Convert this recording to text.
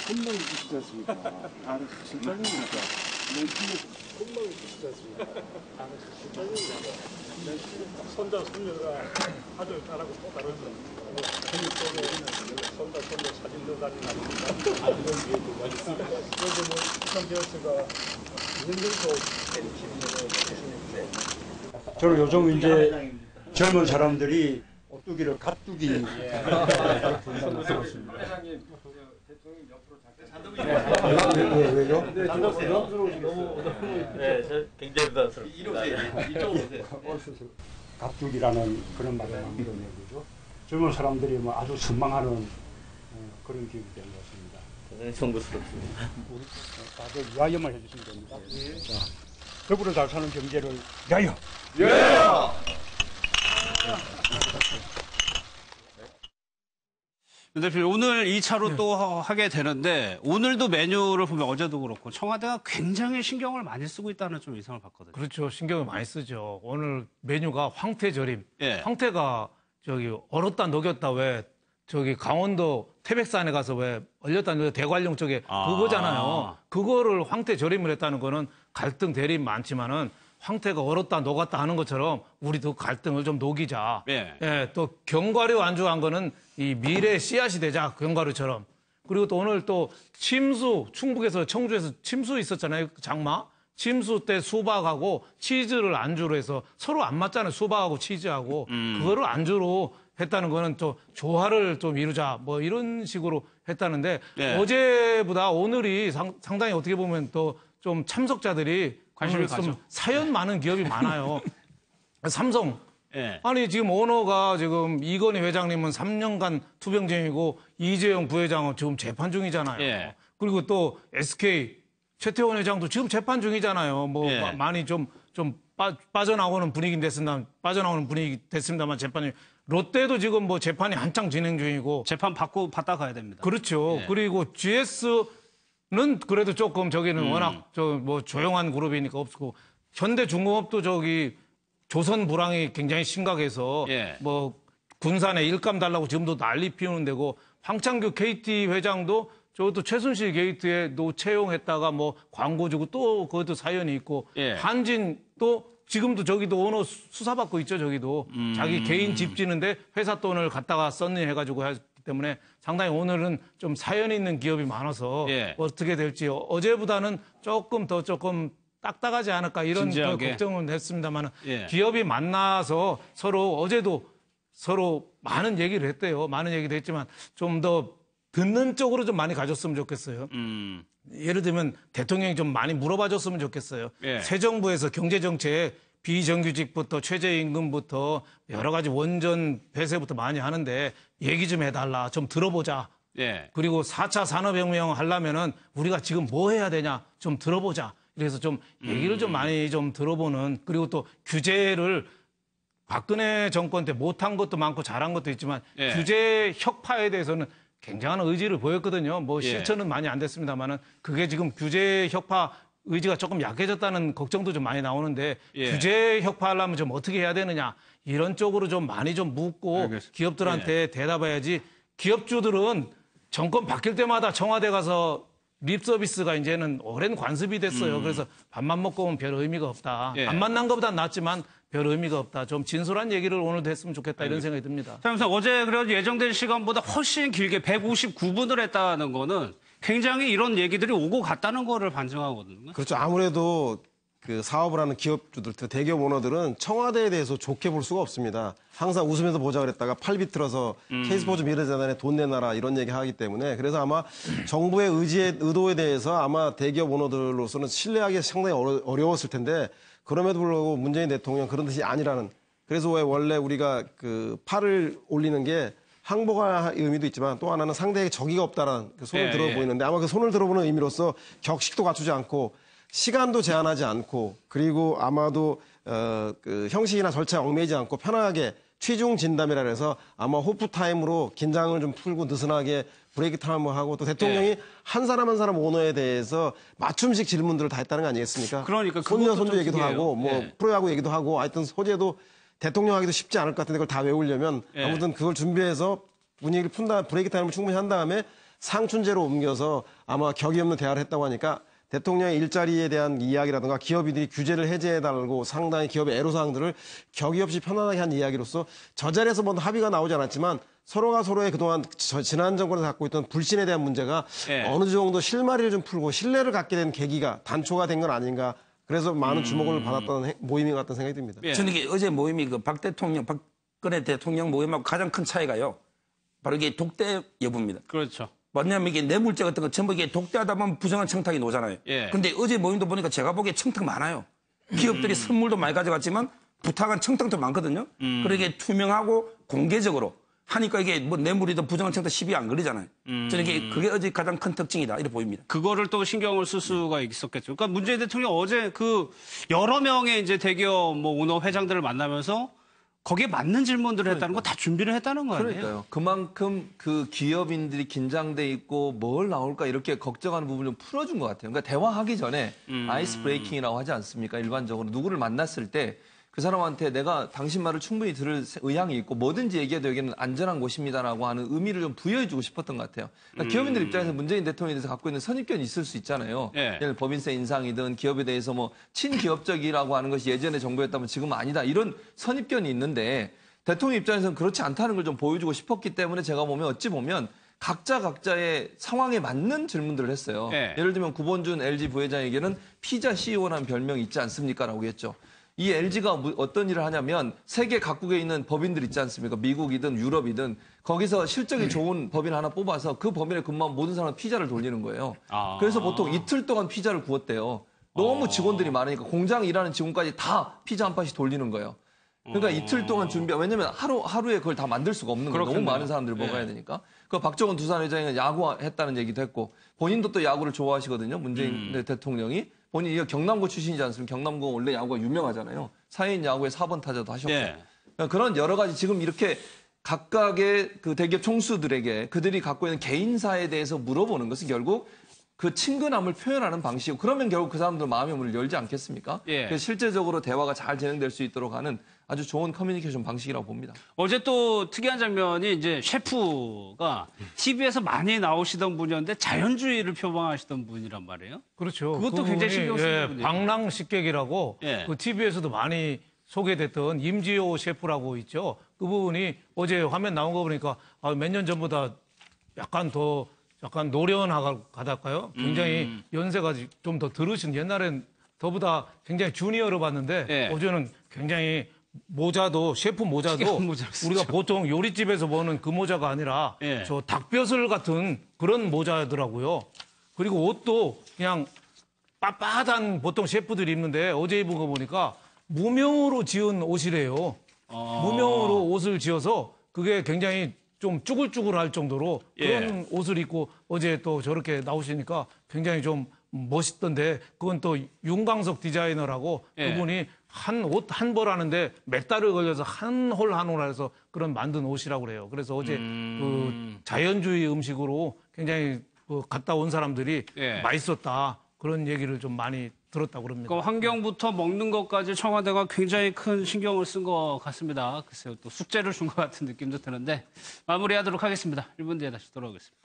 콧망이 비치지 않습니까? 아, 진짜입니까? 내 귀에 콧망이 비치지 않습니까? 아, 진짜입니까? 내 손자, 손녀가 아들, 딸하고 또 다른 생일 속에 손자, 손녀 사진 넣어다니는 아들을 위해 두고 있습니다. 그래서 뭐, 이상계열씨가 2년 정도 계시는데. 저는 요즘 이제 젊은 사람들이 오뚜기를 갓뚜기 부른다고 들었습니다. 회장님, 대통령 옆으로 왜요? 네, 저 굉장히 부담스럽습니다. 이쪽으로 오세요. 갓뚜기라는 그런 말을 만들어내고죠. 젊은 사람들이 뭐 아주 선망하는 그런 기분이 된 것 같습니다. 대단히 송구스럽습니다. 우리 다들 위하여만 해주시면 됩니다. 자, 더불어 잘 사는 경제를 위하여! 윤 대표님, 오늘 2차로 또 하게 되는데 오늘도 메뉴를 보면 어제도 그렇고 청와대가 굉장히 신경을 많이 쓰고 있다는 좀 이상을 봤거든요. 그렇죠. 신경을 많이 쓰죠. 오늘 메뉴가 황태절임. 예. 황태가 저기 얼었다 녹였다 왜 저기 강원도 태백산에 가서 왜 얼렸다 녹였다 대관령 쪽에 그거잖아요. 그거를 황태절임을 했다는 거는 갈등 대립 많지만은 황태가 얼었다 녹았다 하는 것처럼 우리도 갈등을 좀 녹이자. 예. 예, 또 견과류 안주한 거는 이 미래 씨앗이 되자 견과류처럼. 그리고 또 오늘 또 침수 충북에서 청주에서 침수 있었잖아요. 장마. 침수 때 수박하고 치즈를 안주로 해서 서로 안 맞잖아요. 수박하고 치즈하고 그거를 안주로 했다는 거는 또 조화를 좀 이루자 뭐 이런 식으로 했다는데 네. 어제보다 오늘이 상당히 어떻게 보면 또 좀 참석자들이 관심을 좀 가져. 사연 많은 기업이 많아요. 삼성. 예. 아니 지금 오너가 지금 이건희 회장님은 3년간 투병 중이고 이재용 부회장은 지금 재판 중이잖아요. 예. 그리고 또 SK 최태원 회장도 지금 재판 중이잖아요. 뭐 예. 많이 좀 빠져나오는 분위기 됐습니다만 재판이 롯데도 지금 뭐 재판이 한창 진행 중이고 재판 받다 가야 됩니다. 그렇죠. 예. 그리고 GS는 그래도 조금 저기는 워낙 뭐 조용한 그룹이니까 없고 현대중공업도 저기 조선 불황이 굉장히 심각해서 예. 뭐 군산에 일감 달라고 지금도 난리 피우는 데고 황창규 KT 회장도 저것도 최순실 게이트에 채용했다가 뭐 광고 주고 또 그것도 사연이 있고 예. 한진 또 지금도 저기도 오너 수사받고 있죠. 저기도 자기 개인 집 지는데 회사 돈을 갖다가 썼니 해가지고 했기 때문에 상당히 오늘은 좀 사연이 있는 기업이 많아서 예. 어떻게 될지 어제보다는 조금 딱딱하지 않을까 이런 진지하게. 걱정은 했습니다만 예. 기업이 만나서 서로 어제도 서로 많은 얘기를 했대요. 많은 얘기도 했지만 좀 더 듣는 쪽으로 좀 많이 가졌으면 좋겠어요. 예를 들면 대통령이 좀 많이 물어봐 줬으면 좋겠어요. 예. 새 정부에서 경제정책 비정규직부터 최저임금부터 여러 가지 원전 폐쇄부터 많이 하는데 얘기 좀 해달라. 좀 들어보자. 예. 그리고 4차 산업혁명 하려면은 우리가 지금 뭐 해야 되냐 좀 들어보자. 그래서 좀 얘기를 좀 많이 좀 들어보는 그리고 또 규제를 박근혜 정권 때 못한 것도 많고 잘한 것도 있지만 예. 규제 혁파에 대해서는 굉장한 의지를 보였거든요. 뭐 예. 실천은 많이 안 됐습니다만은 그게 지금 규제 혁파 의지가 조금 약해졌다는 걱정도 좀 많이 나오는데 예. 규제 혁파하려면 좀 어떻게 해야 되느냐 이런 쪽으로 좀 많이 좀 묻고 알겠습니다. 기업들한테 대답해야지 기업주들은 정권 바뀔 때마다 청와대 가서 립 서비스가 이제는 오랜 관습이 됐어요. 그래서 밥만 먹고 오면 별 의미가 없다. 예. 안 만난 것보단 낫지만 별 의미가 없다. 좀 진솔한 얘기를 오늘도 했으면 좋겠다 이런 생각이 듭니다. 그래서 어제 그래도 예정된 시간보다 훨씬 길게 159분을 했다는 거는 굉장히 이런 얘기들이 오고 갔다는 거를 반증하거든요. 그렇죠. 아무래도 그 사업을 하는 기업주들, 대기업 오너들은 청와대에 대해서 좋게 볼 수가 없습니다. 항상 웃으면서 보자 그랬다가 팔 비틀어서 K스포츠 미래재단에 돈 내놔라 이런 얘기 하기 때문에 그래서 아마 정부의 의도에 대해서 아마 대기업 오너들로서는 신뢰하기 상당히 어려웠을 텐데 그럼에도 불구하고 문재인 대통령 그런 뜻이 아니라는 그래서 왜 원래 우리가 그 팔을 올리는 게 항복할 의미도 있지만 또 하나는 상대에게 적의가 없다라는 그 손을 예, 들어 예. 보이는데 아마 그 손을 들어보는 의미로서 격식도 갖추지 않고 시간도 제한하지 않고 그리고 아마도 그 형식이나 절차에 얽매이지 않고 편하게 취중 진담이라 해서 아마 호프 타임으로 긴장을 좀 풀고 느슨하게 브레이크 타임을 하고 또 대통령이 네. 한 사람 오너에 대해서 맞춤식 질문들을 다 했다는 거 아니겠습니까? 그러니까 손녀 그것도 손주 좀 얘기도 특이해요. 하고 뭐 예. 프로야구 얘기도 하고 하여튼 소재도 대통령 하기도 쉽지 않을 것 같은데 그걸 다 외우려면 예. 아무튼 그걸 준비해서 분위기를 푼다 브레이크 타임을 충분히 한 다음에 상춘제로 옮겨서 아마 격이 없는 대화를 했다고 하니까 대통령의 일자리에 대한 이야기라든가 기업인들이 규제를 해제해달라고 상당히 기업의 애로사항들을 격이 없이 편안하게 한 이야기로서 저 자리에서 뭐 합의가 나오지 않았지만 서로가 서로의 그동안 지난 정권에서 갖고 있던 불신에 대한 문제가 예. 어느 정도 실마리를 좀 풀고 신뢰를 갖게 된 계기가 단초가 된 건 아닌가. 그래서 많은 주목을 받았던 모임인 것 같다는 생각이 듭니다. 예. 저는 이게 어제 모임이 그 박근혜 대통령 모임하고 가장 큰 차이가요. 바로 이게 독대 여부입니다. 그렇죠. 뭐냐면 이게 뇌물죄 같은 거 전부 이게 독대하다 보면 부정한 청탁이 나오잖아요. 예. 근데 어제 모임도 보니까 제가 보기에 청탁 많아요. 기업들이 선물도 많이 가져갔지만 부탁한 청탁도 많거든요. 그리고 이게 투명하고 공개적으로 하니까 이게 뭐 뇌물이든 부정한 청탁 시비 안 걸리잖아요. 저는 이게 그게 어제 가장 큰 특징이다 이렇게 보입니다. 그거를 또 신경을 쓸 수가 있었겠죠. 그러니까 문재인 대통령 어제 그 여러 명의 이제 대기업 뭐 오너 회장들을 만나면서 거기에 맞는 질문들을 했다는 거 다 준비를 했다는 거 아니에요? 그러니까요. 그만큼 그 기업인들이 긴장돼 있고 뭘 나올까 이렇게 걱정하는 부분을 좀 풀어준 것 같아요. 그러니까 대화하기 전에 아이스 브레이킹이라고 하지 않습니까? 일반적으로 누구를 만났을 때 그 사람한테 내가 당신 말을 충분히 들을 의향이 있고 뭐든지 얘기해도 여기는 안전한 곳입니다라고 하는 의미를 좀 부여해주고 싶었던 것 같아요. 그러니까 기업인들 입장에서 문재인 대통령에 대해서 갖고 있는 선입견이 있을 수 있잖아요. 예. 예를 들어 법인세 인상이든 기업에 대해서 뭐 친기업적이라고 하는 것이 예전의 정부였다면 지금은 아니다. 이런 선입견이 있는데 대통령 입장에서는 그렇지 않다는 걸 좀 보여주고 싶었기 때문에 제가 보면 어찌 보면 각자의 상황에 맞는 질문들을 했어요. 예. 예를 들면 구본준 LG 부회장에게는 피자 CEO라는 별명이 있지 않습니까라고 했죠. 이 LG가 어떤 일을 하냐면 세계 각국에 있는 법인들 있지 않습니까? 미국이든 유럽이든 거기서 실적이 좋은 법인 하나 뽑아서 그 법인에 근무한 모든 사람은 피자를 돌리는 거예요. 그래서 보통 이틀 동안 피자를 구웠대요. 너무 직원들이 많으니까 공장 일하는 직원까지 다 피자 한 판씩 돌리는 거예요. 그러니까 이틀 동안 왜냐면 하루에 그걸 다 만들 수가 없는 거예요. 너무 많은 사람들이 먹어야 되니까. 그 박정원 두산 회장이 야구했다는 얘기도 했고 본인도 또 야구를 좋아하시거든요. 문재인 대통령이. 본인이 경남고 출신이지 않습니까? 경남고 원래 야구가 유명하잖아요. 사인 야구의 4번 타자도 하셨고. 예. 그러니까 그런 여러 가지 지금 이렇게 각각의 그 대기업 총수들에게 그들이 갖고 있는 개인사에 대해서 물어보는 것은 결국 그 친근함을 표현하는 방식이고 그러면 결국 그 사람들 마음의 문을 열지 않겠습니까? 예. 그래서 실제적으로 대화가 잘 진행될 수 있도록 하는 아주 좋은 커뮤니케이션 방식이라고 봅니다. 어제 또 특이한 장면이 이제 셰프가 TV에서 많이 나오시던 분이었는데 자연주의를 표방하시던 분이란 말이에요. 그렇죠. 그것도 굉장히 신경 쓰는 분이에요. 방랑식객이라고 예. 그 TV에서도 많이 소개됐던 임지호 셰프라고 있죠. 그 부분이 어제 화면 나온 거 보니까 몇 년 전보다 약간 노련하달까요? 굉장히 연세가 좀 더 들으신 옛날엔 저보다 굉장히 주니어로 봤는데 예. 어제는 굉장히 모자도 셰프 모자도 특이한 모자를 쓰죠. 우리가 보통 요리집에서 보는 그 모자가 아니라 예. 저 닭뼈슬 같은 그런 모자더라고요. 그리고 옷도 그냥 빳빳한 보통 셰프들이 입는데 어제 입은 거 보니까 무명으로 지은 옷이래요. 무명으로 옷을 지어서 그게 굉장히 좀 쭈글쭈글할 정도로 그런 옷을 입고 어제 또 저렇게 나오시니까 굉장히 좀 멋있던데 그건 또 윤광석 디자이너라고 그분이 한 옷 한 벌 하는데 몇 달을 걸려서 한 홀 한 홀 해서 그런 만든 옷이라고 그래요. 그래서 어제 그 자연주의 음식으로 굉장히 그 갔다 온 사람들이 맛있었다. 그런 얘기를 좀 많이 들었다고 그럽니다. 그러니까 환경부터 먹는 것까지 청와대가 굉장히 큰 신경을 쓴 것 같습니다. 글쎄요, 또 숙제를 준 것 같은 느낌도 드는데 마무리하도록 하겠습니다. 1분 뒤에 다시 돌아오겠습니다.